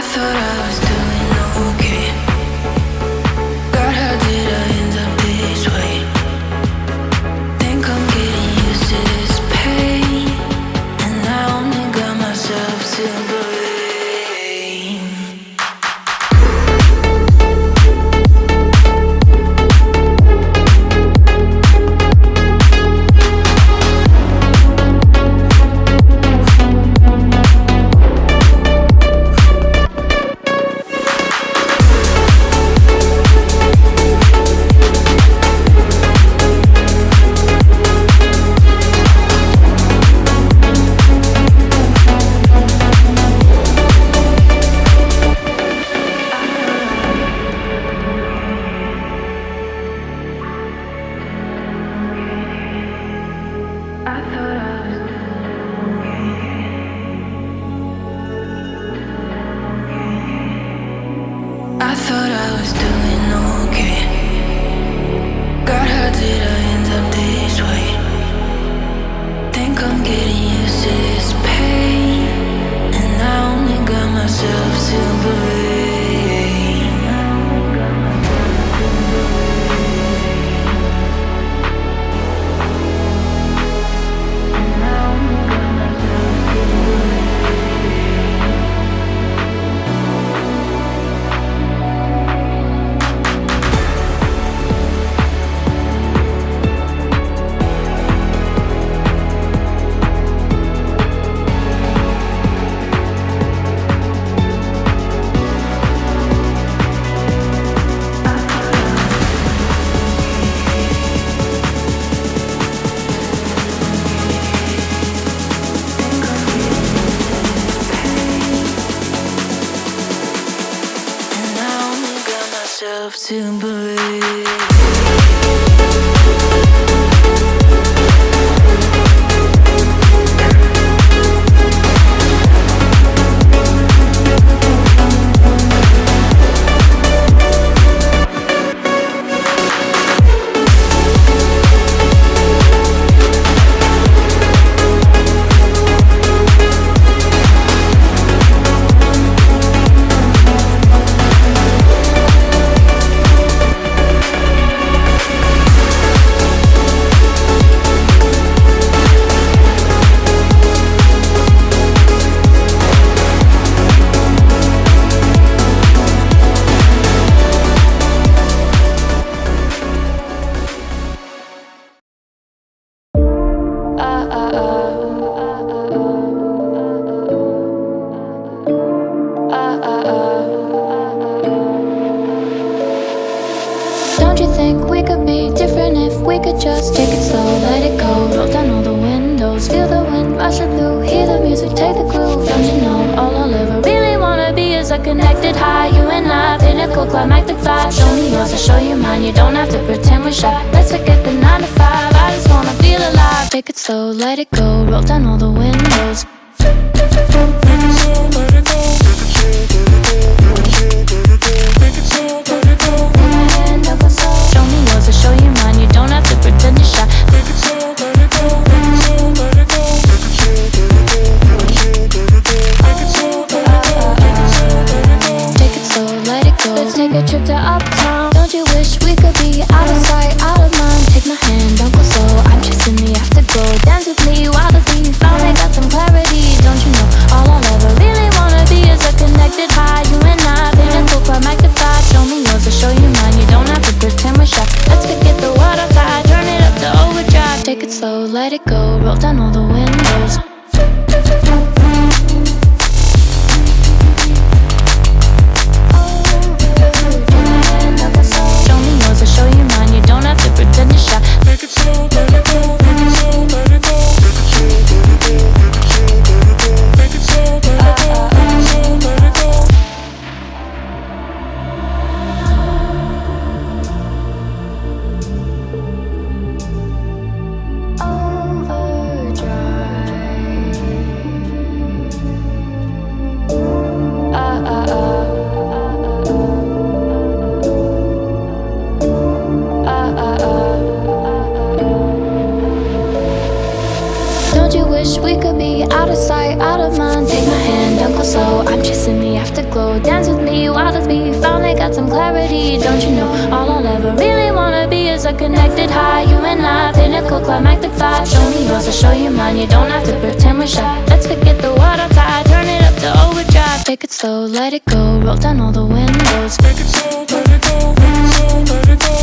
thought I was doing okay. God, how did I end up this way? Think I'm getting used to this pain, and I only got myself to blame. I thought I was doing okay. God, how did I end up this way? Think I'm getting used to this pain, and I only got myself to blame. To believe. Don't you think we could be different if we could just take it slow, let it go, roll down all the windows, feel the wind rushing through, hear the music, take the groove. Don't you know all I'll ever really wanna be is a connected high, you and I, pinnacle, climactic vibe. Show me yours, I'll show you mine, you don't have to pretend we're shy. Let's forget the 9 to 5, I just wanna feel alive. Take it slow, let it go, roll down all the windows. Show me yours, I'll show you mine, you don't have to pretend you're shy. Take it slow, let it go, take it slow, let it go. Take it slow, let it go. Let's take a trip to uptown. Don't you wish we could be out of sight, out of mind? Take my hand, don't go slow, I'm chasing the afterglow. Dance with me while the beat finally got some clarity. Don't you know all I'll ever really wanna be is a connected high, you and I, pinnacle, climactic vibe. Show me yours, I'll show you mine, you don't have to pretend we're shy. Let's forget the world outside, turn it up to overdrive. Take it slow, let it go, roll down all the windows. Show me yours, I'll show you mine, you don't have to pretend you're shy. Take it slow, let it go, take it slow, let it go. Take it slow, have to glow. Dance with me, wild as me, finally got some clarity. Don't you know, all I'll ever really wanna be is a connected high. You and I, pinnacle, climactic vibe. Show me yours, I'll show you mine. You don't have to pretend we're shy. Let's forget the world outside, turn it up to overdrive. Take it slow, let it go, roll down all the windows. Take it slow, let it go, let it slow, let it go.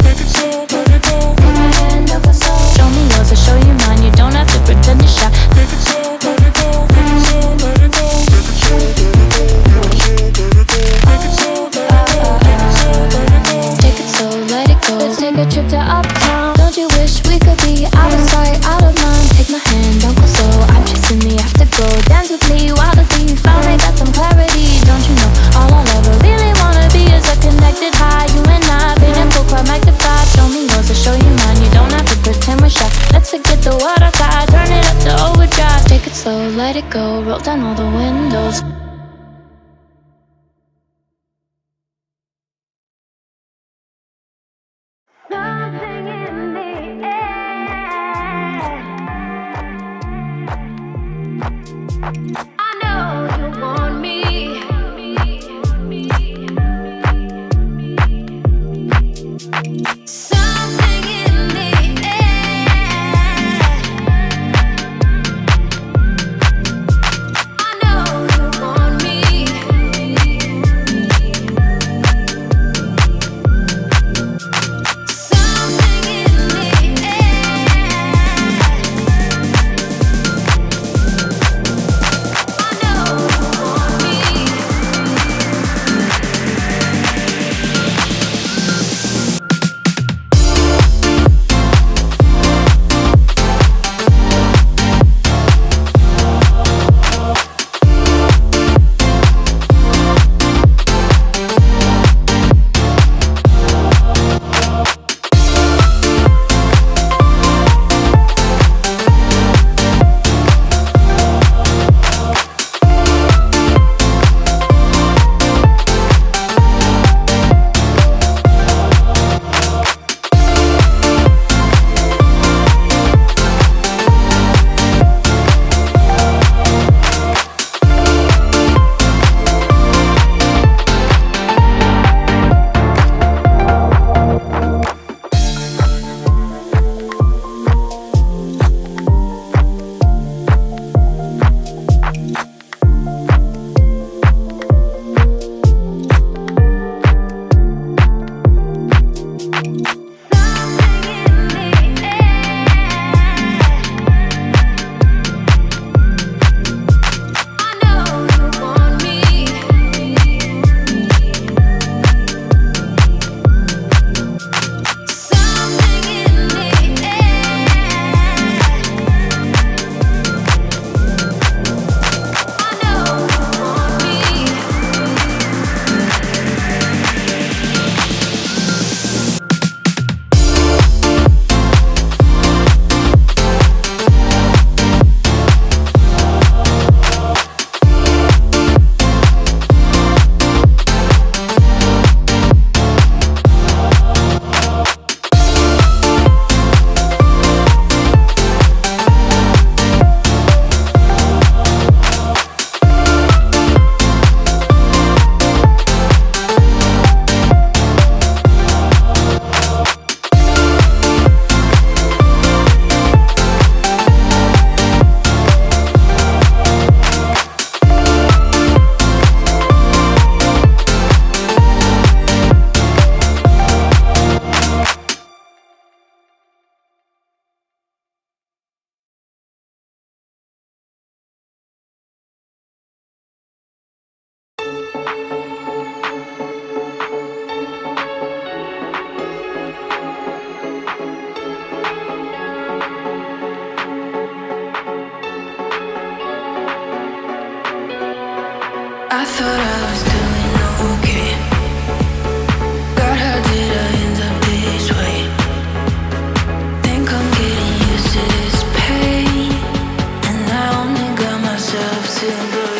Take it slow, let it go. Put my hand up a soul. Show me yours, I'll show you mine. You don't have to pretend you're shy. Take it slow, let it go, let it slow, let it go. Take it slow, take it slow, let it go. Let's take a trip to uptown. Don't you wish we could be out of sight, out of mind? Take my hand, don't go slow. I'm chasing the afterglow. Dance with me, wild as me, finally got some clarity. Don't you know, all I'll ever really wanna be is a connected high. You and I, pinnacle, climactic vibe. Show me yours, I'll show you mine. You don't have to pretend we're shy. Let's forget the world outside, turn it up to overdrive. Take it slow, let it go, roll down all the windows. Something in the air. I know you want me. Something in the air. I know you want me. Something in the air. I thought I was doing okay. God, how did I end up this way? Think I'm getting used to this pain, and I only got myself to blame.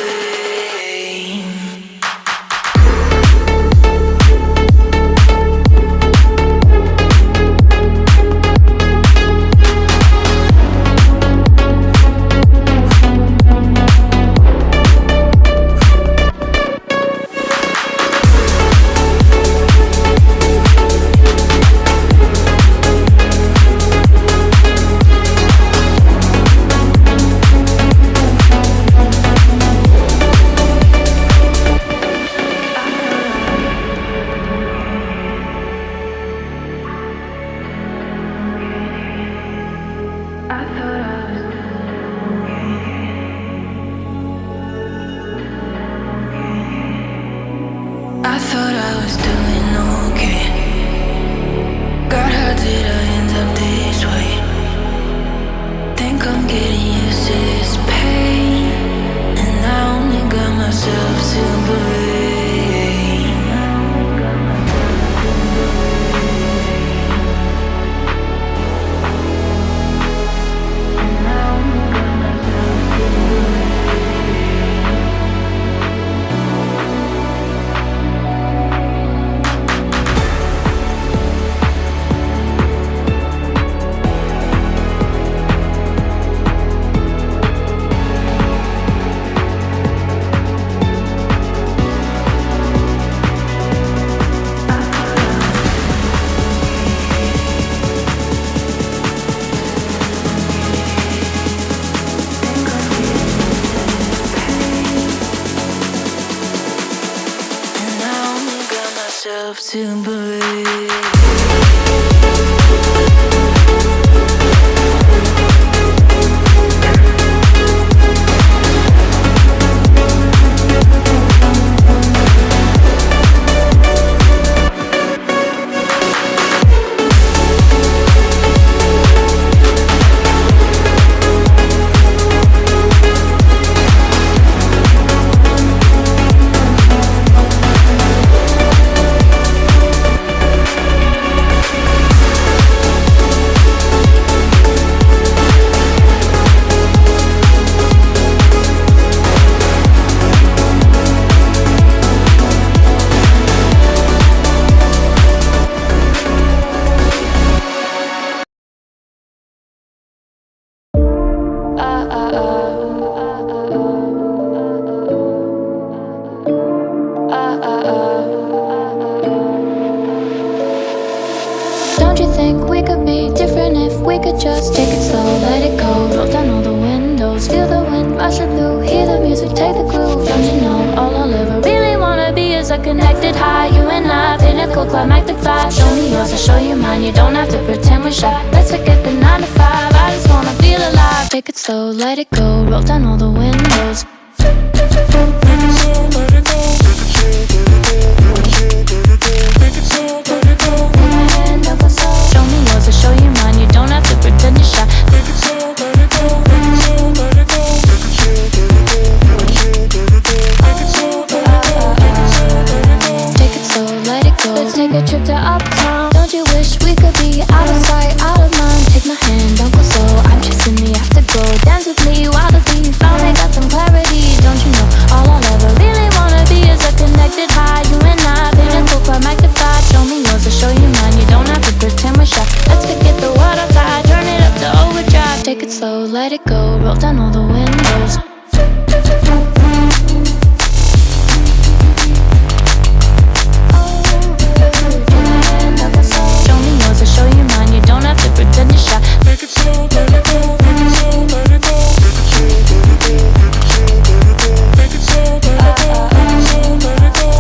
was doing okay. God, how did I end up this way? Think I'm getting used to this pain, and I only got myself to blame. To believe. Don't you think we could be different if we could just take it slow, let it go, roll down all the windows, feel the wind rush through, hear the music, take the groove. Don't you know all I'll ever really wanna be is a connected high, you and I, pinnacle, climactic vibe. Show me yours, I'll show you mine, you don't have to pretend we're shy. Let's forget the 9 to 5, I just wanna feel alive. Take it slow, let it go, roll down all the windows. Show me yours, I'll show you mine, you don't have to pretend you're shy. Take it slow, let it go, take it slow, let it go. Take it slow, let it go. Let's take a trip to uptown. Don't you wish we could be out of sight, out of mind? Take my hand, don't go slow, I'm chasing the afterglow. Dance with me while the beat finally got some clarity. Don't you know all I'll ever really wanna be is a connected high, you and I, pinnacle, climactic vibe. Show me yours, I'll show you mine, you don't have to pretend we're shy. Let's forget the world outside, turn it up to overdrive. Take it slow, let it go, roll down all the windows. Show me yours, I'll show you mine, you don't have to pretend you're shy. Take it slow, let it go, take it slow, let it go. Take it slow, let it go, take it slow, let it go.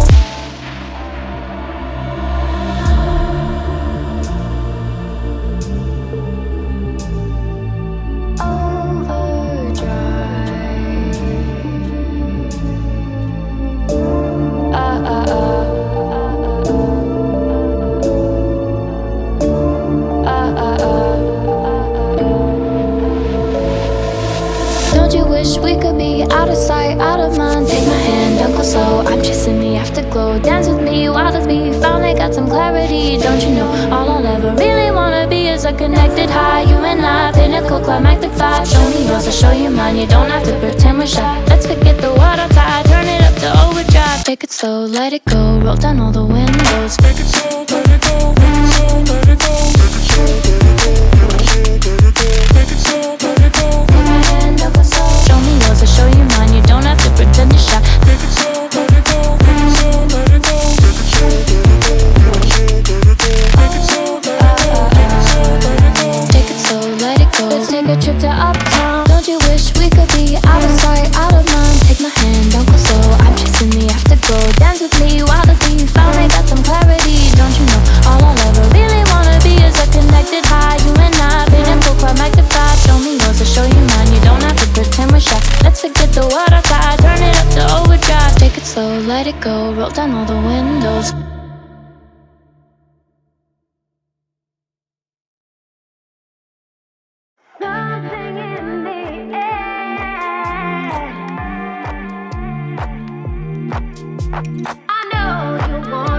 Don't you wish we could be out of sight, out of mind? Take my hand, don't go slow, I'm chasing the afterglow. Dance with me while the beat finally got some clarity. Don't you know all I'll ever really wanna be is a connected high, you and I, pinnacle, climactic vibe. Show me yours, I'll show you mine, you don't have to pretend we're shy. Let's forget the world outside, turn it up to overdrive. Take it slow, let it go, roll down all the windows. Take it slow, let it go, take it slow, let it go. Take it slow, let it go. Take my hand, don't go slow. Show me yours, I'll show you mine, you don't have to pretend you're shy. Take it slow, let it go, take it slow, let it go. Take it slow, let it go, take it slow, let it go. Take it slow, let it go. Let's take a trip to uptown. Don't you wish we could be out of sight, out of mind? Take my hand, don't go slow, I'm chasing the afterglow. Dance with me while the beat finally got some clarity. Don't you know all I'll ever really wanna be is a connected high, you and I, pinnacle, climactic vibe. Show me yours, I'll show you mine, you don't have to pretend we're shy. Let's forget the world outside, turn it up to overdrive. Take it slow, let it go, roll down all the windows. I know you want